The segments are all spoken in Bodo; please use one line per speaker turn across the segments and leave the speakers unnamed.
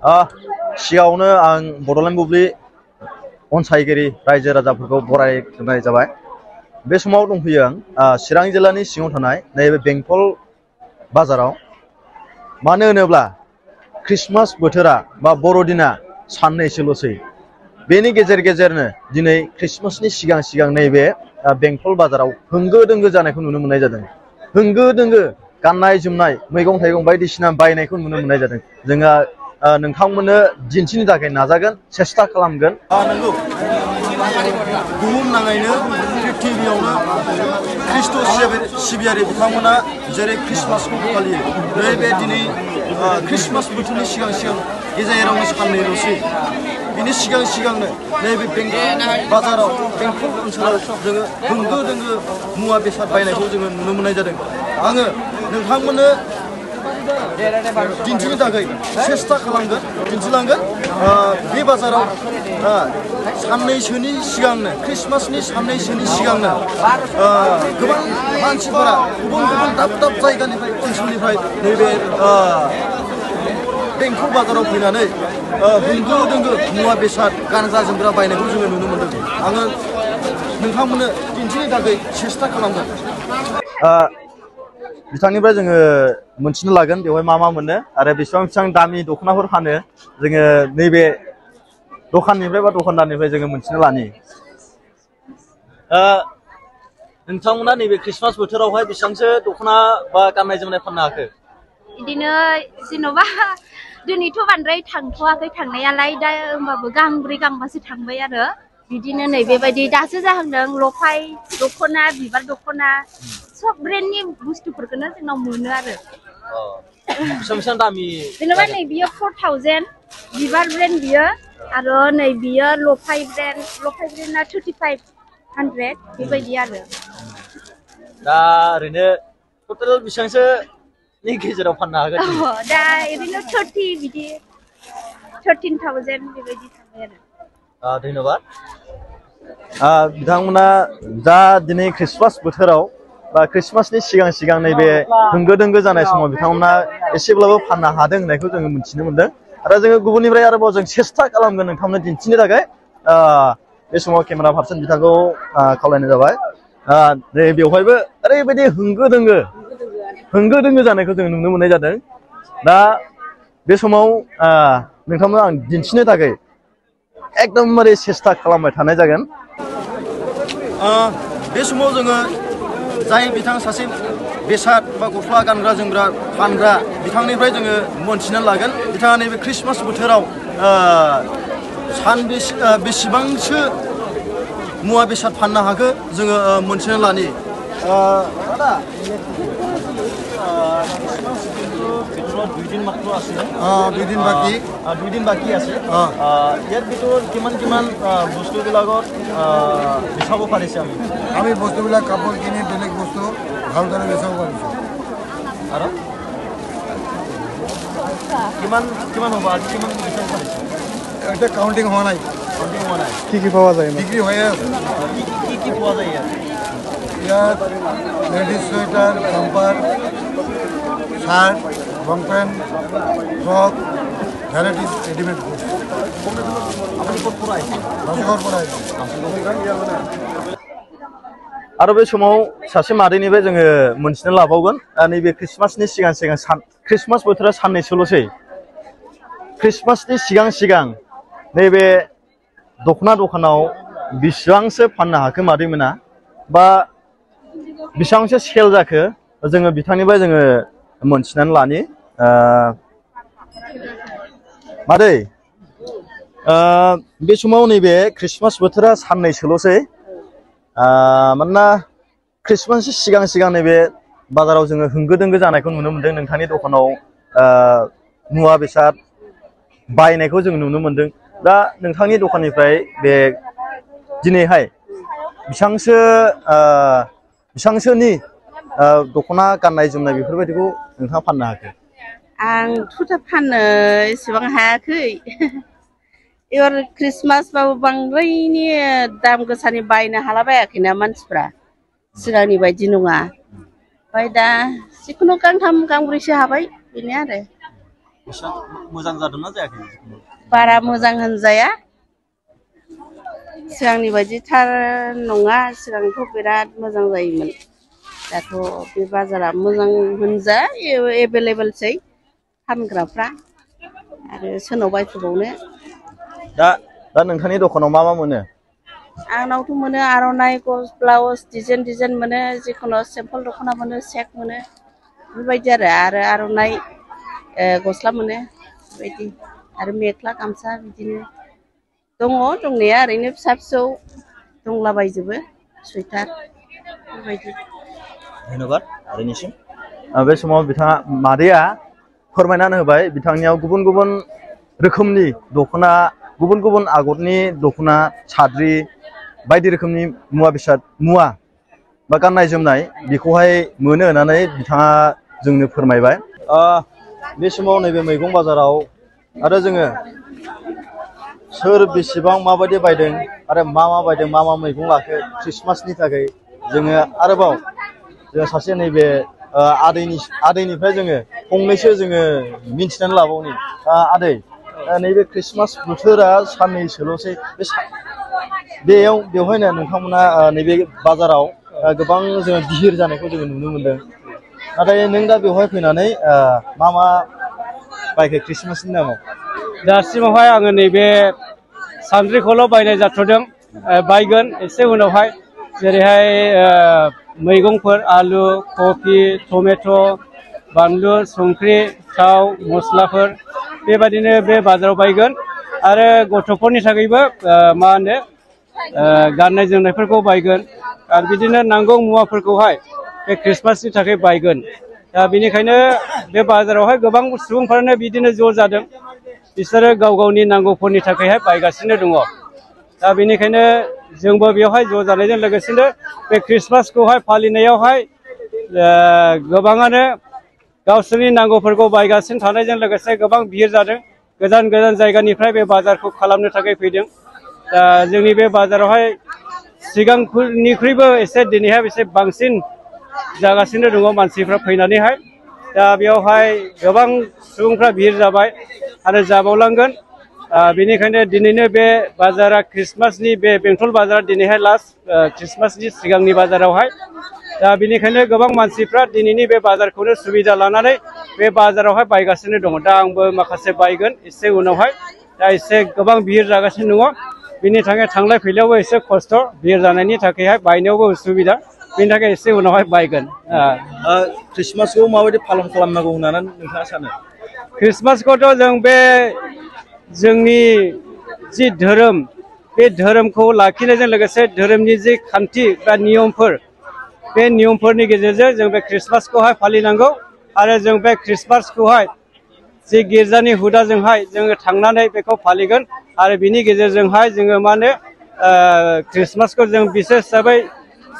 सिगाङावनो आं बड'लेण्ड बुब्लि अनसायगिरि रायजो राजाफोरखौ बरायनाय जाबाय। बे समाव दंफैयो आं चिरां जिल्लानि सिङाव थानाय नैबे बेंटल बाजाराव। मानो होनोब्ला क्रिसमास बोथोरा बा बर'दिना साननैसोल'सै। बेनि गेजेर गेजेरनो दिनै क्रिसमासनि सिगां सिगां नैबे बेंटल बाजाराव होंगो दोंगो जानायखौ नुनो मोननाय जादों। होंगो दोंगो गाननाय जोमनाय मैगं थाइगं बायदिसिना बायनायखौ नुनो मोननाय जादों। जोंहा नोंथांमोननो दिन्थिनो थाखाय नाजागोन, सेस्था खालामगोन। नंगौ बुहुम नाङैनो प्रिथिबियावनो ख्रिस्ट' सिबियारि बिथांमोना जेरै क्रिसमासखौ फालियो, नैबे दिनै क्रिसमास बोथोरनि सिगां सिगां गेजेरावनो साननैल'सै। बिनि सिगां सिगांनो नैबे बेंटल बाजाराव बेंटल ओनसोलाव जोङो होंगो दोंगो मुवा बेसाद बायनायखौ जोङो नुनो मोननाय जादों। आङो नोंथांमोननो दिन्थिनो थाखाय सेस्था खालामगोन, दिन्थिलांगोन। बे बाजाराव साननैसोनि सिगांनो क्रिसमासनि साननैसोनि सिगांनो गोबां मानसिफोरा गुबुन गुबुन दाब दाब जायगानिफ्राय ओनसोलनिफ्राय नैबे बेंटल बाजाराव फैनानै होंगो दोंगो मुवा बेसाद गानग्रा जोमग्रा बायनायखौ जोङो नुनो मोन्दों। आङो नोंथांमोननो दिन्थिनो थाखाय सेस्था खालामगोन। बिथांनिफ्राय जोङो मोनथिनो लागोन बेवहाय मा मा मोनो आरो बेसेबां बेसेबां दामि दख'नाफोर फानो जोङो नैबे दखाननिफ्राय बा दखानदारनिफ्राय जोङो मोनथिनो लानि। नोंथांमोना नैबे क्रिसमास बोथोरावहाय बेसेबांसो दख'ना बा गाननाय जोमनाय फाननो हाखो?
बिदिनो जेन'बा दिनैथ' बांद्राय थांथ'वाखै थांनायालाय, दा होमबाबो गांब्रै गांबासो थांबाय आरो। बिदिनो नै बेबायदि दासो जाहांदों लफाय दख'ना, बिबार दख'ना, सब ब्रेन्डनि बुस्थुफोरखौनो जोंनाव मोनो आरो।
बेसेबां बेसेबां दामि?
जेनेबा नै बियो 4000 बिबार ब्रेन्ड बियो, आरो नै बियो लफाय ब्रेन्डना 3500 बेबायदि आरो।
दा ओरैनो टटेल बेसेबांसोनि गेजेराव फाननो हागोन?
दा ओरैनो 13,000 बेबायदि थांबाय आरो।
धन्यबाद। बिथांमोना दा दिनै क्रिसमास बोथोराव बा क्रिसमासनि सिगां सिगां नैबे होंगो दोंगो जानाय समाव बिथांमोना एसेब्लाबो फाननो हादों होननायखौ जोङो मिथिनो मोनदों। आरो जोङो गुबुननिफ्राय आरोबाव जों सेस्था खालामगोन नोंथांमोननो दिन्थिनो थाखाय। बे समाव केमेरा पार्सन बिथांखौ खावलायनाय जाबाय। बेवहायबो ओरैबायदि होंगो दोंगो जानायखौ जों नुनो मोननाय जादों। दा बे समाव नोंथांमोन आं दिन्थिनो थाखाय एकदमबारे सेस्था खालामबाय थानाय जागोन। बे समाव जोङो जाय बिथां सासे बेसाद बा गस्ला गानग्रा जोमग्रा फानग्रा बिथांनिफ्राय जोङो मोनथिना लागोन बिथाङा नैबे क्रिसमास बोथोराव बेसेबांसो मुवा बेसाद फाननो हाखो जोङो मोनथिना लानि। दादा দুইদিন মাত্ৰ আছে। দুইদিন বাকী আছে। ইয়াৰ ভিতৰত কিমান কিমান বস্তুবিলাকত বেচাব পাৰিছে আমি
বস্তুবিলাক কাপোৰ কিনি বেলেগ বস্তু ভালদৰে বেচাব পাৰিছোঁ।
আৰু কিমান হ'ব আজি কিমান বেচাব পাৰিছে?
এটা কাউণ্টিং হোৱা নাই।
কি কি পোৱা যায়?
বিক্ৰী হৈয়ে আছে।
কি পোৱা যায়
ইয়াত ladies sweater, jumper, shirt, long pant, frock, varieties readymade বস্তু।
আপুনি ক'ৰ পৰা আহিছে?
ৰাজগড়ৰ পৰা আহিছে।
आरो बे समाव सासे मादैनिफ्राय जोङो मोनथिनो लाबावगोन नैबे क्रिसमासनि सिगां सिगां क्रिसमास बोथोरा साननैसोल'सै। क्रिसमासनि सिगां सिगां नैबे दख'ना दखानाव बेसेबांसो फाननो हाखो मादैमोना बा बेसेबांसो सेल जाखो जोङो बिथांनिफ्राय जोङो मोनथिनानै लानि। मादै बे समाव नैबे क्रिसमास बोथोरा साननैसोल'सै। मानोना क्रिसमासनि सिगां सिगां नैबे बाजाराव जोङो होंगो दोंगो जानायखौ नुनो मोन्दों। नोंथांनि दखानाव मुवा बेसाद बायनायखौ जों नुनो मोन्दों। दा नोंथांनि दखाननिफ्राय बे दिनैहाय बेसेबांसोनि दख'ना गाननाय जोमनाय बेफोरबायदिखौ नोंथाङा फाननो हाखो?
आंथ' दा फाननो एसेबां हायाखै। एबार क्रिसमासबाबो बांद्रायनि दाम गोसानि बायनो हालाबायाखैना मानसिफ्रा, सिगांनि बायदि नङा। ओमफ्राय दा जिखुनु गांथाम गांब्रैसो हाबाय बेनो आरो।
मोजां जादोंना जायाखै?
बारा मोजां होनजाया सिगांनि बायदिथार नङा सिगांथ' बिराद मोजां जायोमोन दाथ' बे बाजारा मोजां होनजा एभेलेबेलसै फानग्राफ्रा आरो सोरनाव बायथ'बावनो
दा नोंथांनि दखानाव मा मोनो?
आंनावथ' मोनो आर'नाइ ब्लाउस डिजाइन मोनो जिखुनु सिम्पोल दख'ना मोनो सेक मोनो बेबायदि आरो आर'नाइ गस्ला मोनो बेबायदि आरो मेख्ला गामसा बिदिनो दङ दंनाया ओरैनो फिसा फिसौ दंलाबायजोबो सुइटार बेबायदि।
धन्यबाद आरैनिसिम बे समाव बिथाङा मादैया फोरमायनानै होबाय बिथांनियाव गुबुन गुबुन रोखोमनि दख'ना गुबुन गुबुन आगरनि दख'ना साद्रि बायदि रोखोमनि मुवा बा गाननाय जोमनाय बेखौहाय मोनो होननानै बिथाङा जोंनो फोरमायबाय। बे समाव नैबे मैगं बाजाराव आरो जोङो सोर बेसेबां माबायदि बायदों आरो मा बायदों मा मैगं लाखो ख्रिस्टमासनि थाखाय जोङो आरोबाव जों सासे नैबे आदैनिफ्राय जोङो फंनैसो जोङो मिन्थिनानै लाबावनि। आदै नैबे ख्रिस्टमास बोथोरा साननैसोल'सै बेवहायनो नोंथांमोना नैबे बाजाराव गोबां जोङो बिहिर जानायखौ जोङो नुनो मोनदों नाथाय नों दा बेवहाय फैनानै मा बायखो ख्रिस्टमासनि नामाव?
दासिमावहाय आङो नैबे सान्द्रिखौल' बायनाय जाथ'दों बायगोन एसे उनावहाय जेरैहाय मैगंफोर आलु कफि टमेट' बानलु संख्रि थाव मस्लाफोर बेबादिनो बे बाजाराव बायगोन आरो गथ'फोरनि थाखायबो मा होनो गाननाय जोमनायफोरखौ बायगोन आरो बिदिनो नांगौ मुवाफोरखौहाय बे ख्रिस्टमासनि थाखाय बायगोन। दा बेनिखायनो बे बाजारावहाय गोबां सुबुंफ्रानो बिदिनो ज' जादों बिसोरो गाव गावनि नांगौफोरनि थाखायहाय बायगासिनो दङ। दा बेनिखायनो जोंबो बेवहाय ज' जानायजों लोगोसेनो बे ख्रिस्टमासखौहाय फालिनायावहाय गोबाङानो गावसोरनि नांगौफोरखौ बायगासिनो थानायजों लोगोसे गोबां बिहिर जादों गोजान गोजान जायगानिफ्राय बे बाजारखौ खालामनो थाखाय फैदों। दा जोंनि बे बाजारावहाय सिगांनिख्रुइबो एसे दिनैहाय एसे बांसिन जागासिनो दङ मानसिफ्रा फैनानैहाय। दा बेयावहाय गोबां सुबुंफ्रा बिहिर जाबाय आरो जाबावलांगोन। बेनिखायनो दिनैनो बे बाजारा ख्रिस्टमासनि बे बेंटल बाजारा दिनैहाय लास्ट ख्रिस्टमासनि सिगांनि बाजारावहाय। दा बेनिखायनो गोबां मानसिफ्रा दिनैनि बे बाजारखौनो सुबिदा लानानै बे बाजारावहाय बायगासिनो दङ। दा आंबो माखासे बायगोन एसे उनावहाय। दा एसे गोबां बिहिर जागासिनो दङ बिनि थाखाय थांलाय फैलायावबो एसे खस्थ' बिहिर जानायनि थाखायहाय बायनायावबो उसुबिदा बिनि थाखाय एसे उनावहाय बायगोन।
ख्रिस्टमासखौ माबायदि पालन खालामनांगौ होननानै नोंथाङा सानो?
ख्रिस्टमासखौथ' जों बे जोंनि जि धोरोम बे धोरोमखौ लाखिनायजों लोगोसे धोरोमनि जि खान्थि बा नियमफोर बे नियमफोरनि गेजेरजों जों बे ख्रिस्टमासखौहाय फालिनांगौ आरो जों बे ख्रिस्टमासखौहाय जि गिर्जानि हुदाजोंहाय जोङो थांनानै बेखौ फालिगोन आरो बिनि गेजेरजोंहाय जोङो मा होनो ख्रिस्टमासखौ जों बिसेस हिसाबै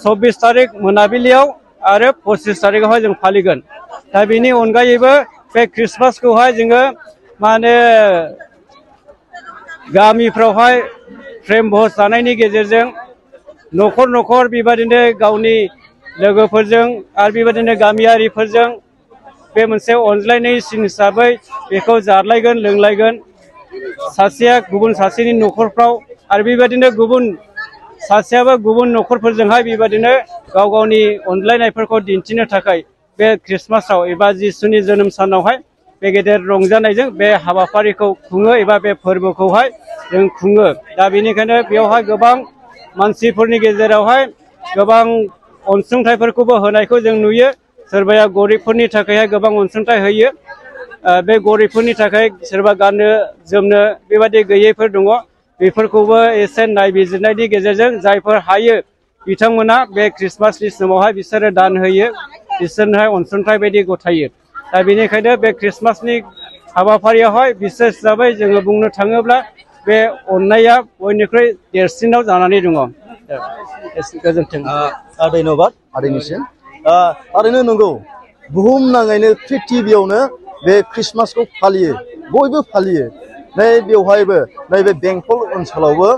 24 तारिख मोनाबिलियाव आरो 25 तारिखआवहाय जों फालिगोन। दा बेनि अनगायैबो बे ख्रिस्टमासखौहाय जोङो मा होनो गामिफ्रावहाय प्रेम भज जानायनि गेजेरजों न'खर न'खर बेबादिनो गावनि लोगोफोरजों आरो बेबादिनो गामियारिफोरजों बे मोनसे अनज्लायनाय सिन हिसाबै बेखौ जालायगोन लोंलायगोन सासेया गुबुन सासेनि न'खरफ्राव आरो बेबादिनो गुबुन सासेयाबो गुबुन न'खरफोरजोंहाय बेबादिनो गाव गावनि अनज्लायनायफोरखौ दिन्थिनो थाखाय बे ख्रिस्टमासाव एबा जिसुनि जोनोम सानावहाय बे गेदेर रंजानायजों बे हाबाफारिखौ खुङो एबा बे फोरबोखौहाय जों खुङो। दा बेनिखायनो बेयावहाय गोबां मानसिफोरनि गेजेरावहाय गोबां अनसुंथाइफोरखौबो होनायखौ जों नुयो। सोरबाया गरिबफोरनि थाखायहाय गोबां अनसुंथाइ होयो। बे गरिबफोरनि थाखाय सोरबा गाननो जोमनो बेबादि गैयैफोर दङ बेफोरखौबो एसे नायबिजिरनायनि गेजेरजों जायफोर हायो बिथांमोना बे ख्रिस्टमासनि समावहाय बिसोरो दान होयो बिसोरनोहाय अनसुंथाइ बायदि गथायो। दा बेनिखायनो बे ख्रिस्टमासनि हाबाफारियावहाय बिसेस हिसाबै जोङो बुंनो थाङोब्ला बे अननाया बयनिख्रुइ देरसिनाव जानानै दङ। गोजोन्थों।
धन्यबाद आदैनिसिम। थारैनो नंगौ बुहुम नाङैनो प्रिथिबियावनो बे ख्रिस्टमासखौ फालियो बयबो फालियो। नै बेवहायबो नैबे बेंटल ओनसोलावबो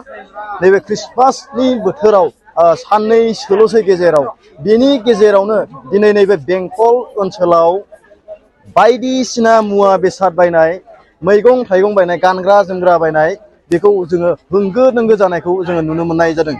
नैबे ख्रिस्टमासनि बोथोराव साननैसोल'सै गेजेराव बेनि गेजेरावनो दिनै नैबे बेंटल ओनसोलाव बायदिसिना मुवा बेसाद बायनाय मैगं थाइगं बायनाय गानग्रा जोमग्रा बायनाय बेखौ जोङो होंगो दोंगो जानायखौ जोङो नुनो मोननाय जादों।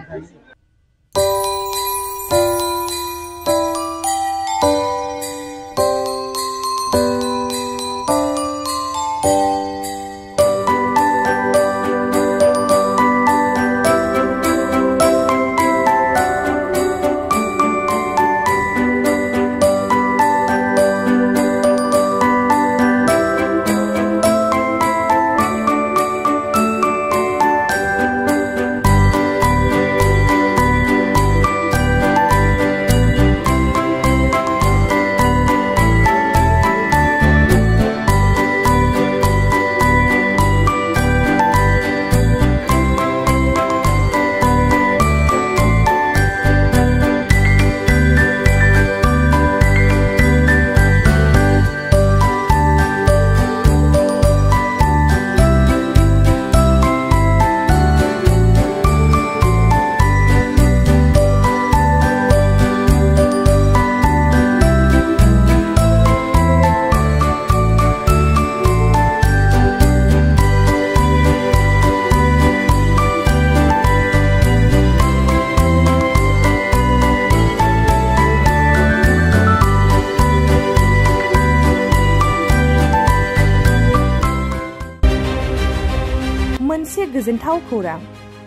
मोनसे गोजोनथाव खौरां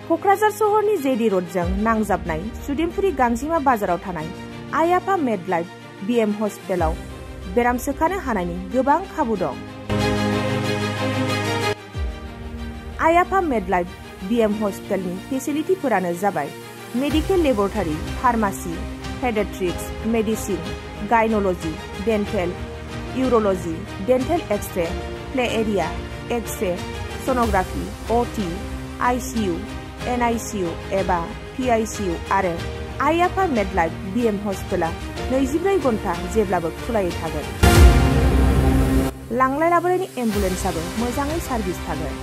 कक्राझार सहरनि जेडी रोडजों नांजाबनाय सुदेमपुरी गांजिमा बाजाराव थानाय आइ आफा मेडलाइफ बिएम हस्पिटालाव बेराम सोखानो हानायनि गोबां खाबु दं। आइ आफा मेडलाइफ बिएम हस्पिटालनि फेसिलिटिफोरानो जाबाय medical laboratory, pharmacy, paediatrics, medicine, gynaecology, dental, urology, dental x-ray, play area, x-ray, sonography, OT, ICU, NICU एबा पीआईसीयू आरो आइ आफा मेडलाइफ बिएम हस्पिटाला 24 घन्टा जेब्लाबो खुलायै थागोन। लांलाय लाबोलायनि एम्बुलेन्सआबो मोजाङै सार्भिस थागोन।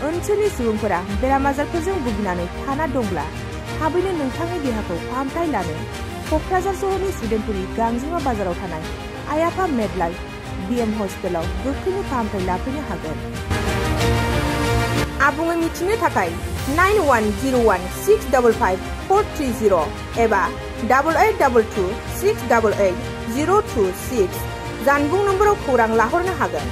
ओनसोलनि सुबुंफोरा बेराम आजारफोरजों भुगिनानै थाना दंब्ला थाबैनो नोंथांनि देहाखौ फाहामथाय लानो कक्राझार सहरनि सुदेमपुरी गांजिमा बाजाराव थानाय आइ आफा मेडलाइफ बिएम हस्पिटालाव गोख्रैनो फाहामथाय लाफैनो हागोन। आबुङै मिथिनो थाखाय 9101655430 एबा 8822688026 जानबुं नम्बराव खौरां लाहरनो हागोन।